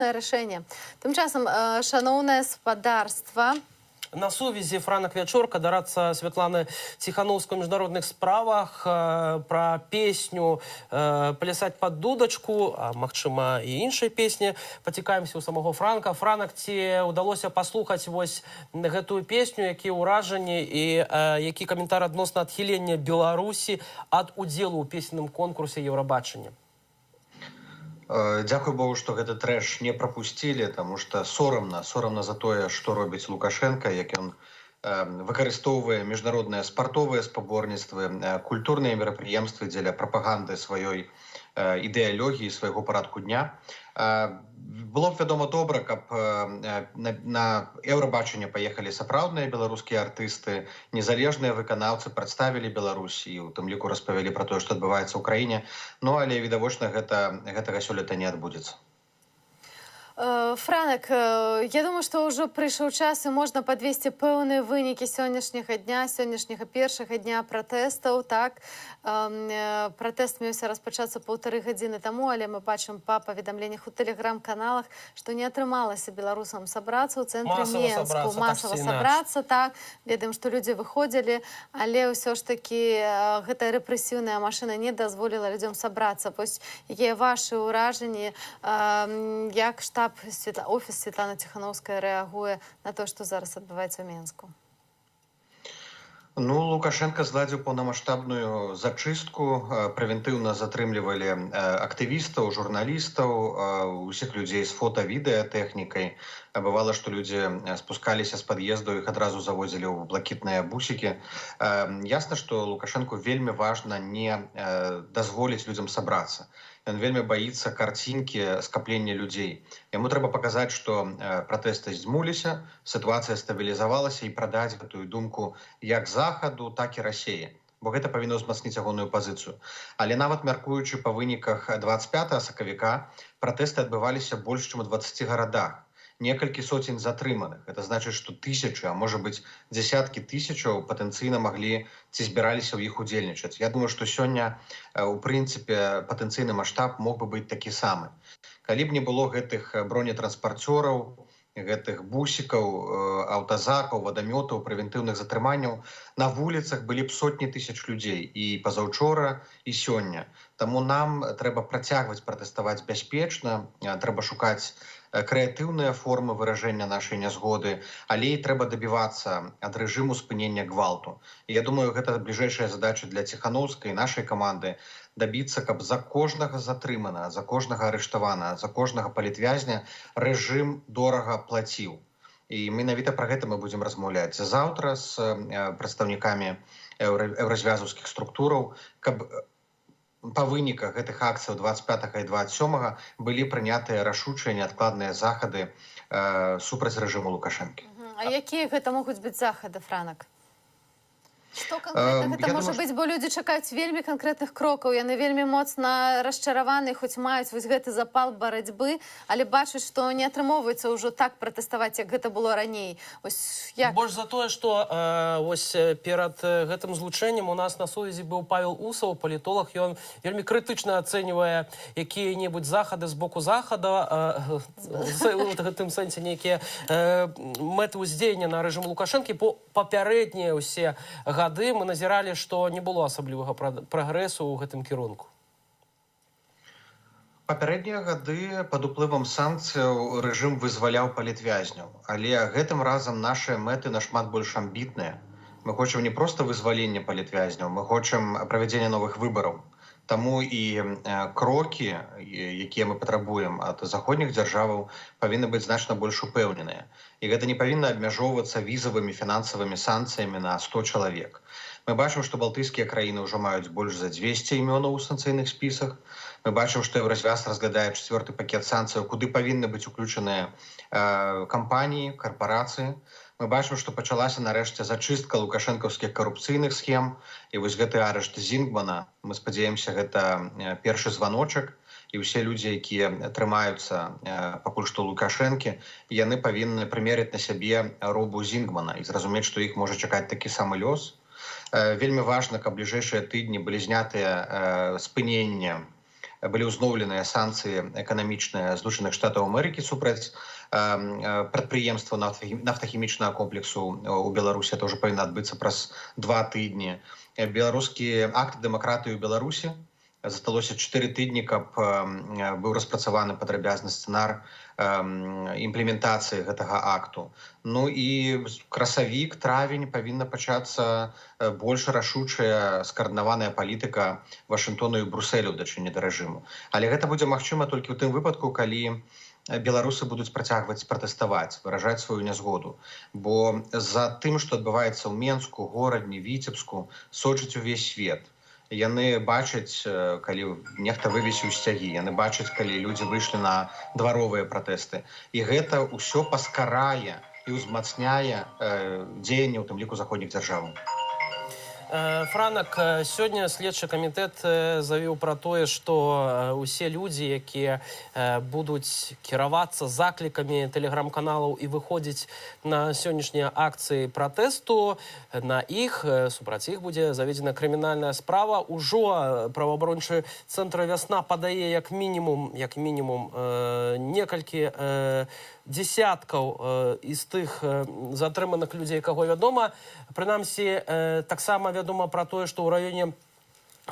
Рішення. Тим часом, шановне спадарства, на сувязі Франак Вячорка, дорадца Святланы Тихановской в международных справах, про песню «Плясать под дудочку», а магчыма і іншай песні, пацікаемся у самого Франка. Франак, ці удалося паслухаць вось гэтую песню, які ўражанні і які каментар адносна адхілення Беларусі ад удзелу ў песенным конкурсе Еўрабачання? Дякую Богу, што гэты трэш не прапусцілі, таму што сорамна за тое, што робіць Лукашенко, як ён выкарыстоўвае міжнародныя спартовыя спаборніцтвы, культурныя мерапрыемствы дзеля прапаганды сваёй ідэалогіі, свайго парадку дня. Было б, вядома, добра, каб на Еўрабачанне паехалі сапраўдныя беларускія артысты, незалежныя выканаўцы прадставілі Беларусь і у тым ліку распавялі пра тое, што адбываецца ў краіне, ну але відавочна гэтага сёлета не адбудзецца. Франак, я думаю, што ўжо прыйшоў час і можна падвесці пэўныя вынікі сённяшняга дня, сённяшняга першага дня пратэстаў. Так, пратэст меўся распачацца 1,5 гадзіны таму, але мы бачым па паведамленнях у тэлеграм-каналах, што не атрымалася беларусам сабрацца ў цэнтры Менску. Масава сабрацца, так. Ведаем, што людзі выходзілі, але ўсё ж такі гэтая рэпрэсіўная машына не дазволіла людзям сабрацца. Вось якія вашы ўражанні, як штаб офіс Святланы Тихановскай рэагуе на то, што зараз адбываецца ў Менску? Ну, Лукашенко зладзіў паўнамаштабную зачыстку, прэвентыўна затрымлівалі актывістаў, журналістаў, усіх людзей з фота-відэатэхнікай. Бывала, што людзі спускаліся з пад'езду, іх адразу завозілі ў блакітныя бусікі. Ясна, што Лукашенку вельмі важна не дазволіць людзям сабрацца. Ён вельмі баіцца карцінкі скаплення людзей. Яму трэба паказаць, што пратэсты здзьмуліся, сітуацыя стабілізавалася і прадаць гэтую думку як Захаду, так і Расіі. Бо гэта павінна ўзмацніць ягоную пазіцыю. Але нават мяркуючы па выніках 25 сакавіка, пратэсты адбываліся больш, чым у 20 гарадах. Некалькі соцень затрыманых. Это значыць, што тысячы, а можа быць дзесяткі тысячаў патэнцыйна маглі ці збіраліся ў іх удзельнічаць. Я думаю, што сёння, у прынцыпе, патэнцыйны маштаб мог бы быць такі самы. Калі б не было гэтых бронетранспарцёраў, гэтых бусікаў, аўтазакаў, вадамётаў, прэвентыўных затрыманняў, на вуліцах былі б сотні тысяч людзей і пазаўчора, і сёння. Таму нам трэба працягваць пратэставаць бяспечна, трэба шукаць крэатыўныя формы выражэння нашай нязгоды, але і трэба дабівацца ад рэжыму спынення гвалту. І я думаю, гэта бліжэйшая задача для Тихановскай, нашай каманды, дабіцца, каб за кожнага затрымана, за кожнага арыштавана, за кожнага палітвязня рэжым дорага плаціў. І менавіта пра гэта мы будзем размаўляць заўтра з прадстаўнікамі еўразвязаўскіх структураў, каб па выніках гэтых акцыяў 25 і 27 былі прынятыя рашучыя неадкладныя захады супраць рэжыму Лукашэнкі. А якія гэта могуць быць захады, Франак? Што канкрэтна гэта можа быць, бо людзі чакаюць вельмі канкрэтных крокаў, яны вельмі моцна расчараваны, хоць маюць вось гэты запал барацьбы, але бачаць, што не атрымоўваецца ўжо так пратэставаць, як гэта было раней. Больш за тое, што перад гэтым злучэннем у нас на сувязі быў Павел Усаў, палітолог, ён вельмі крытычна ацэньвае якія-небудзь захады з боку Захада, у гэтым сэнсе нейкія мэты ўздзеяння на рэжым Лукашэнкі, бо папярэднія ўсе гады мы назіралі, што не было асаблівага прагрэсу ў гэтым кірунку. Папярэднія гады пад уплывам санкцыяў рэжым вызваляў палітвязняў, але гэтым разам нашыя мэты нашмат больш амбітныя. Мы хочам не проста вызвалення палітвязняў, мы хочам правядзення новых выбараў. Таму і крокі, якія мы патрабуем ад заходніх дзяржаваў, павінны быць значна больш упэўненыя. І гэта не павінна абмяжоўвацца візавымі фінансавымі санкцыямі на 100 чалавек. Мы бачым, што балтыйскія краіны ўжо маюць больш за 200 імёнаў у санкцыйных спісах. Мы бачым, што Еўразвяз разглядае 4-й пакет санкцыяў, куды павінны быць уключаныя кампаніі, карпарацыі. Мы бачым, што пачалася нарэшце зачыстка лукашэнкаўскіх карупцыйных схем. І вось гэты арышт Зінгмана, мы спадзяемся, гэта першы званочак. І ўсе людзі, якія трымаюцца пакуль што Лукашэнкі, яны павінны прымерыць на сябе робу Зінгмана і зразумець, што іх можа чакаць такі самы лёс. Вельмі важна, каб бліжэйшыя тыдні былі знятыя спынення былі ўзноўленыя санкцыі эканамічныя Злучаных Штатаў Амерыкі супраць прадпрыемства нафтахімічнага комплексу у Беларусі. Это ўжо павінна адбыцца праз 2 тыдні. Беларускі акт дэмакратыі ў Беларусі. Засталося 4 тыдні, каб быў распрацаваны падрабязны сцэнар імплементацыі гэтага акту. Ну і красавік, травень павінна пачацца больш рашучая скаардынаваная палітыка Вашынгтону і Брусэлю ў дачыне да рэжыму. Але гэта будзе магчыма толькі ў тым выпадку, калі беларусы будуць працягваць пратэставаць, выражаць сваю нязгоду. Бо за тым, што адбываецца ў Менску, Горадні, Віцебску, сочыць увесь свет. Яны бачаць, калі нехта вывесіў сцягі, яны бачаць, калі людзі выйшлі на дваровыя пратэсты. І гэта ўсё паскарае і ўзмацняе дзеянне, у тым ліку заходніх дзяржаў. Франак, сёння следчы камітэт заявіў пра тое, што ўсе людзі, якія будуць кіравацца заклікамі тэлеграм-каналаў і выходзіць на сённяшнія акцыі пратэсту, на іх, супраць іх будзе заведзена крымінальная справа. Ужо праваабарончы цэнтр «Вясна» падае як мінімум некалькі десяткаў з тых затрыманых людзей, каго вядома. Прынамсі, таксама вядома пра тое, што ў раёне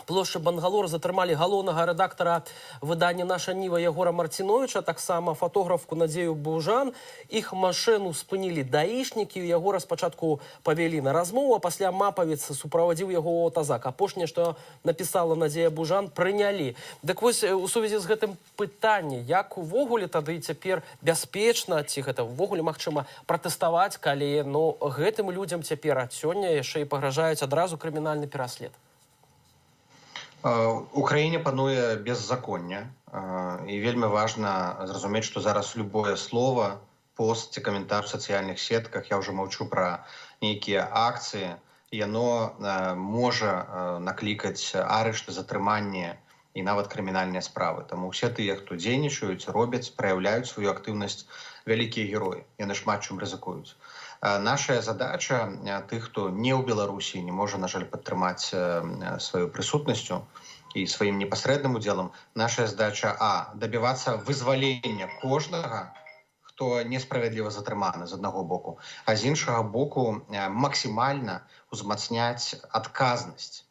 плошчы Бангалор затрымалі галоўнага рэдактара выдання «Наша Ніва» Ягора Марціновіча, таксама фатографку Надзею Бужан. Іх машыну спынілі даішнікі, Ягора спачатку павялі на размову, а пасля мапавец суправадзіў яго ў аўтазак. Апошняе, што напісала Надзея Бужан, прынялі. Дык вось, у сувязі з гэтым пытанне, як увогуле тады цяпер бяспечна, ці гэта ўвогуле магчыма пратэставаць, калі гэтым людзям цяпер ад сёння яшчэ і пагражаюць адразу крымінальны пераслед? У краіне пануе беззаконне, і вельмі важна зразумець, што зараз любое слово, пост ці каментар у сацыяльных сетках, я ўжо маўчу пра нейкія акцыі, яно можа наклікаць арышты, затрыманне і нават крымінальныя справы. Таму ўсе тыя, хто дзейнічаюць, робяць, праяўляюць сваю актыўнасць, вялікія героі, яны шмат чым рызыкуюць. Наша задача тых, хто не ў Беларусі, не можа, на жаль, падтрымаць сваю прысутнасцю і сваім непасрэдным удзелам, наша задача дабівацца вызвалення кожнага, хто несправядліва затрыманы з аднаго боку, а з іншага боку максімальна ўзмацняць адказнасць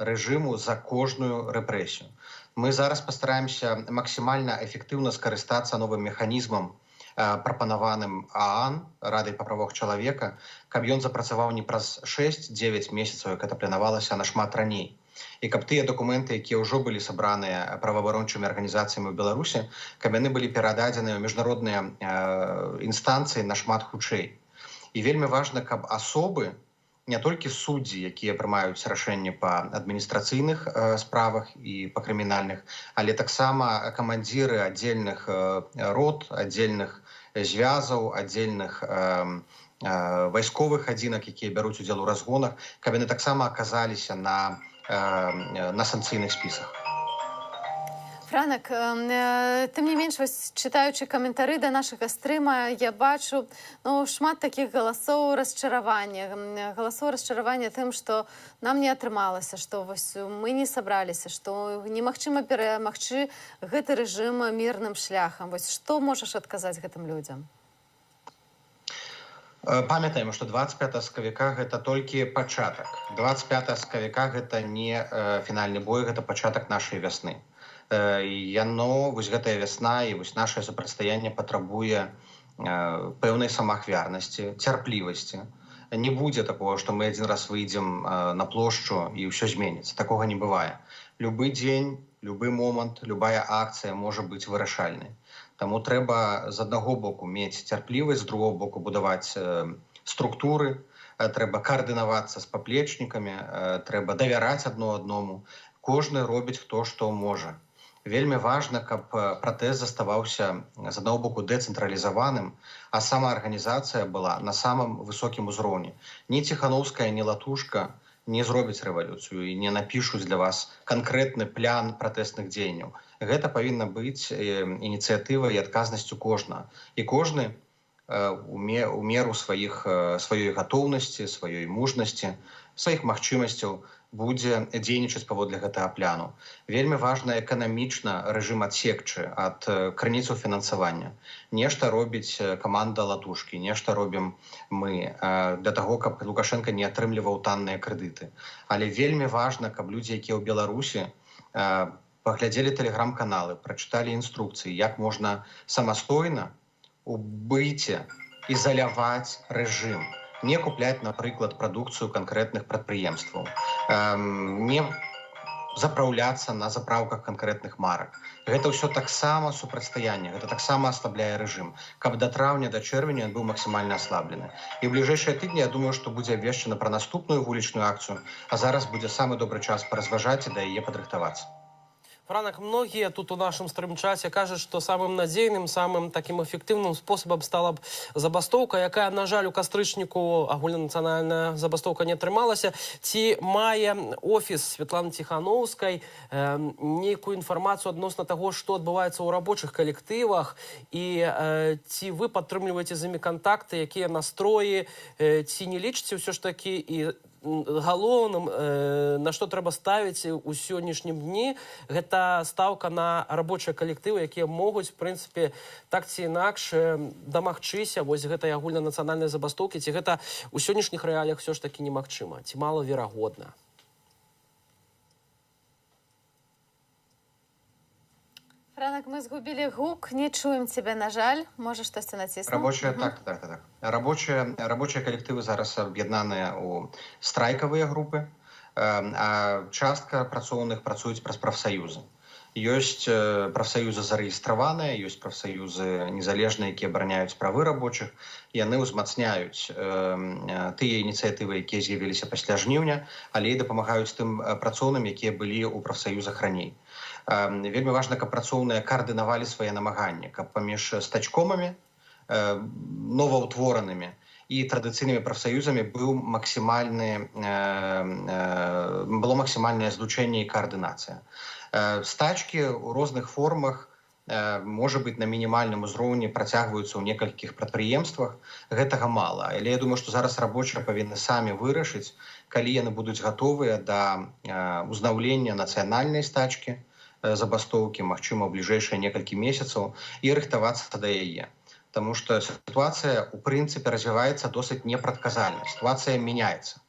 рэжыму за кожную рэпрэсію. Мы зараз пастараемся максімальна эфектыўна скарыстацца новым механізмам, прапанаваным ААН, Радай па правах чалавека, каб ён запрацаваў не праз 6-9 месяцаў, як гэта планавалася, нашмат раней. І каб тыя дакументы, якія ўжо былі сабраныя праваабарончымі арганізацыямі ў Беларусі, каб яны былі перададзеныя ў міжнародныя інстанцыі нашмат хутчэй. І вельмі важна, каб асобы, не толькі суддзі, якія прымаюць рашэнні па адміністрацыйных справах і па крымінальных, але таксама камандзіры аддзельных рот, аддзельных звязаў, аддзельных вайсковых адзінак, якія бяруць удзел у разгонах, каб яны таксама аказаліся на санкцыйных спісах. Франак, тым не менш, чытаючы каментары да нашага стрыма, я бачу шмат такіх галасоў расчаравання. Галасоў расчаравання тым, што нам не атрымалася, што мы не сабраліся, што немагчыма перамагчы гэты рэжым мірным шляхам. Што можаш адказаць гэтым людзям? Памятаем, што 25 сакавіка гэта толькі пачатак. 25 сакавіка гэта не фінальны бой, гэта пачатак нашай вясны. Гэтая вясна і нашае супрацьстаянне патрабуе пэўнай самаахвярнасці, цярплівасці. Не будзе такого, што мы адзін раз выйдзем на плошчу і ўсё зменіцца. Такога не бывае. Любы дзень, любы момант, любая акцыя можа быць вырашальнай. Таму трэба з аднаго боку мець цярплівасць, з другого боку будаваць структуры, трэба каардынавацца з паплечнікамі, трэба давяраць адно адному. Кожны робіць хто што можа. Вельмі важна, каб пратэст заставаўся з аднаго боку дэцэнтралізаваным, а самаарганізацыя была на самым высокім узроўні. Ні Ціхановская, ні Латушка не зробяць рэвалюцыю і не напішуць для вас канкрэтны план пратэстных дзеянняў. Гэта павінна быць ініцыятыва і адказнасцю кожнага. І кожны у меру сваёй гатоўнасці, сваёй мужнасці, сваіх магчымасцяў будзе дзейнічаць паводле гэтага пляну. Вельмі важна эканамічна рэжым адсекчы ад крыніцаў фінансавання. Нешта робіць каманда латушкі, нешта робім мы для таго, каб Лукашенко не атрымліваў танныя крэдыты. Але вельмі важна, каб людзі, якія ў Беларусі, паглядзелі тэлеграм-каналы, прачыталі інструкцыі, як можна самастойна у быце ізаляваць рэжым, не купляць, напрыклад, прадукцыю канкрэтных прадпрыемстваў, не запраўляцца на запраўках канкрэтных марак. Гэта ўсё таксама супрацьстаянне, гэта таксама аслабляе рэжым, каб да траўня, да чэрвеня ён быў максімальна аслаблены. І ў бліжэйшыя тыдні, я думаю, што будзе абвешчана пра наступную вулічную акцыю, а зараз будзе самы добры час паразважаць і да яе падрыхтавацца. Франак, многие тут у нашем стрим-чате кажут, что самым надзейным, самым таким эффективным способом стала б забастовка, якая, на жаль, у кастрычніку агульнанацыянальная забастовка не атрымалася. Ці мае офіс Светланы Ціхановскай нейкую інфармацыю адносна таго, што адбываецца ў рабочых калектывах, і ці вы падтрымліваеце з імі кантакты, якія настроі, ці не лічыце ўсё ж такі, і галоўным, на што трэба ставіць у сённяшнім дні, гэта стаўка на рабочыя калектывы, якія могуць, в прынцыпе, так ці інакш дамагчыся вось гэтай агульнанацыянальнай забастовкі, ці гэта ў сённяшніх рэаліях ўсё ж такі немагчыма, ці малаверагодна? Франак, мы згубілі гук, не чуем цябе, на жаль. Можа, штосьці націснуў? Рабочыя, так. Рабочыя калектывы зараз аб'яднаныя ў страйкавыя групы, а частка працоўных працуюць праз прафсаюзы. Ёсць прафсаюзы зарэгістраваныя, ёсць прафсаюзы незалежныя, якія абараняюць правы рабочых. Яны ўзмацняюць тыя ініцыятывы, якія з'явіліся пасля жніўня, але і дапамагаюць тым працоўным, якія былі ў прафсаюзах раней. Вельмі важна, каб працоўныя каардынавалі свае намаганні, каб паміж стачкомамі, новаўтворанымі і традыцыйнымі прафсаюзамі было максімальнае злучэнне і каардынацыя. Стачкі ў розных формах, можа быць, на мінімальным узроўні працягваюцца ў некалькіх прадпрыемствах. Гэтага мала. Але я думаю, што зараз рабочыя павінны самі вырашыць, калі яны будуць гатовыя да ўзнаўлення нацыянальнай стачкі, забастовкі, магчыма, ў бліжэйшыя некалькі месяцаў, і рыхтавацца да яе. Таму што сітуацыя, у прынцыпе, развіваецца досыць непрадказальна. Сітуацыя мяняецца.